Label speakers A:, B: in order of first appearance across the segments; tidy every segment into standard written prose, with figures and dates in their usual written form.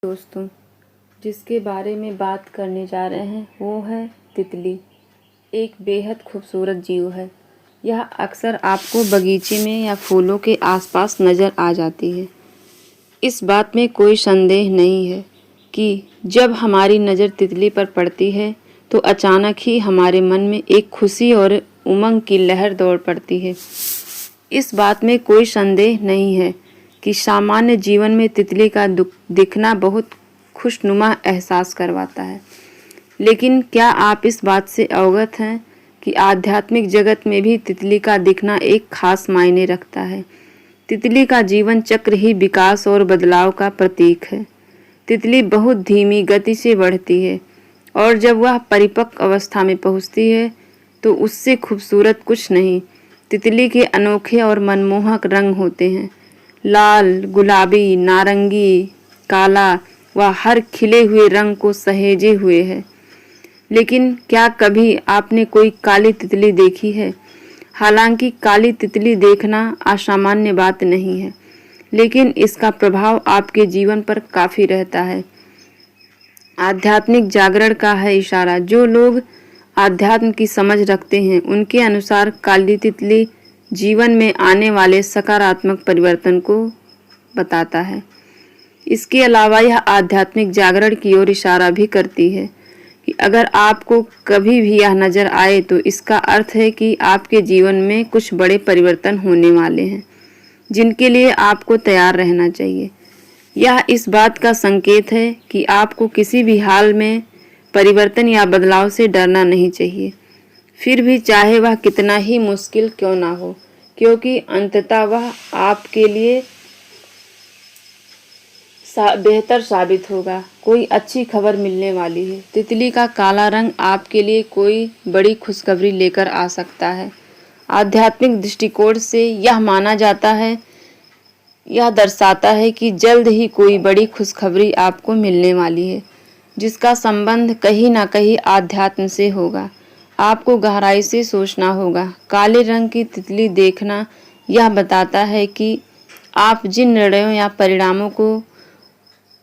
A: दोस्तों, जिसके बारे में बात करने जा रहे हैं वो है तितली। एक बेहद खूबसूरत जीव है। यह अक्सर आपको बगीचे में या फूलों के आसपास नज़र आ जाती है। इस बात में कोई संदेह नहीं है कि जब हमारी नज़र तितली पर पड़ती है तो अचानक ही हमारे मन में एक खुशी और उमंग की लहर दौड़ पड़ती है। इस बात में कोई संदेह नहीं है कि सामान्य जीवन में तितली का दिखना बहुत खुशनुमा एहसास करवाता है, लेकिन क्या आप इस बात से अवगत हैं कि आध्यात्मिक जगत में भी तितली का दिखना एक खास मायने रखता है। तितली का जीवन चक्र ही विकास और बदलाव का प्रतीक है। तितली बहुत धीमी गति से बढ़ती है और जब वह परिपक्व अवस्था में पहुंचती है तो उससे खूबसूरत कुछ नहीं। तितली के अनोखे और मनमोहक रंग होते हैं। लाल, गुलाबी, नारंगी, काला व हर खिले हुए रंग को सहेजे हुए है। लेकिन क्या कभी आपने कोई काली तितली देखी है? हालांकि काली तितली देखना असामान्य बात नहीं है, लेकिन इसका प्रभाव आपके जीवन पर काफ़ी रहता है। आध्यात्मिक जागरण का है इशारा। जो लोग आध्यात्म की समझ रखते हैं उनके अनुसार काली तितली जीवन में आने वाले सकारात्मक परिवर्तन को बताता है। इसके अलावा यह आध्यात्मिक जागरण की ओर इशारा भी करती है कि अगर आपको कभी भी यह नज़र आए तो इसका अर्थ है कि आपके जीवन में कुछ बड़े परिवर्तन होने वाले हैं, जिनके लिए आपको तैयार रहना चाहिए। यह इस बात का संकेत है कि आपको किसी भी हाल में परिवर्तन या बदलाव से डरना नहीं चाहिए, फिर भी चाहे वह कितना ही मुश्किल क्यों ना हो, क्योंकि अंततः वह आपके लिए बेहतर साबित होगा। कोई अच्छी खबर मिलने वाली है। तितली का काला रंग आपके लिए कोई बड़ी खुशखबरी लेकर आ सकता है। आध्यात्मिक दृष्टिकोण से यह दर्शाता है कि जल्द ही कोई बड़ी खुशखबरी आपको मिलने वाली है, जिसका संबंध कहीं ना कहीं आध्यात्म से होगा। आपको गहराई से सोचना होगा। काले रंग की तितली देखना यह बताता है कि आप जिन निर्णयों या परिणामों को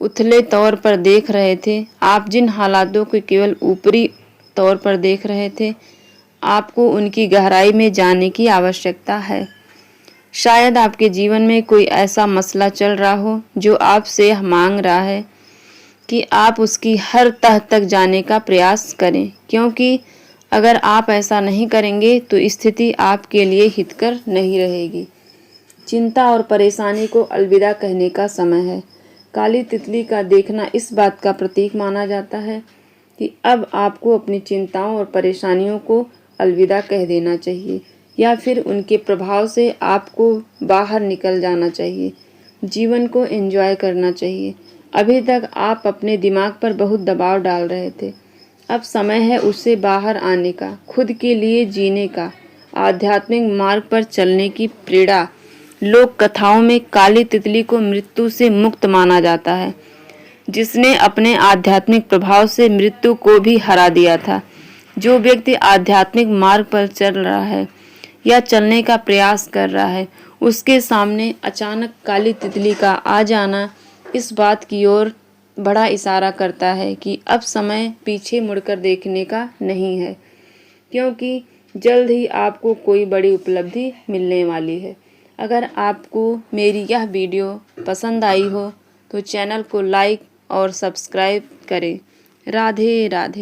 A: उथले तौर पर देख रहे थे, आप जिन हालातों को केवल ऊपरी तौर पर देख रहे थे, आपको उनकी गहराई में जाने की आवश्यकता है। शायद आपके जीवन में कोई ऐसा मसला चल रहा हो जो आपसे यह मांग रहा है कि आप उसकी हर तह तक जाने का प्रयास करें, क्योंकि अगर आप ऐसा नहीं करेंगे तो स्थिति आपके लिए हितकर नहीं रहेगी। चिंता और परेशानी को अलविदा कहने का समय है। काली तितली का देखना इस बात का प्रतीक माना जाता है कि अब आपको अपनी चिंताओं और परेशानियों को अलविदा कह देना चाहिए, या फिर उनके प्रभाव से आपको बाहर निकल जाना चाहिए। जीवन को एंजॉय करना चाहिए। अभी तक आप अपने दिमाग पर बहुत दबाव डाल रहे थे, अब समय है उससे बाहर आने का, खुद के लिए जीने का, आध्यात्मिक मार्ग पर चलने की प्रेरणा। लोक कथाओं में काली तितली को मृत्यु से मुक्त माना जाता है, जिसने अपने आध्यात्मिक प्रभाव से मृत्यु को भी हरा दिया था। जो व्यक्ति आध्यात्मिक मार्ग पर चल रहा है या चलने का प्रयास कर रहा है, उसके सामने अचानक काली तितली का आ जाना इस बात की ओर बड़ा इशारा करता है कि अब समय पीछे मुड़कर देखने का नहीं है, क्योंकि जल्द ही आपको कोई बड़ी उपलब्धि मिलने वाली है। अगर आपको मेरी यह वीडियो पसंद आई हो तो चैनल को लाइक और सब्सक्राइब करें। राधे राधे।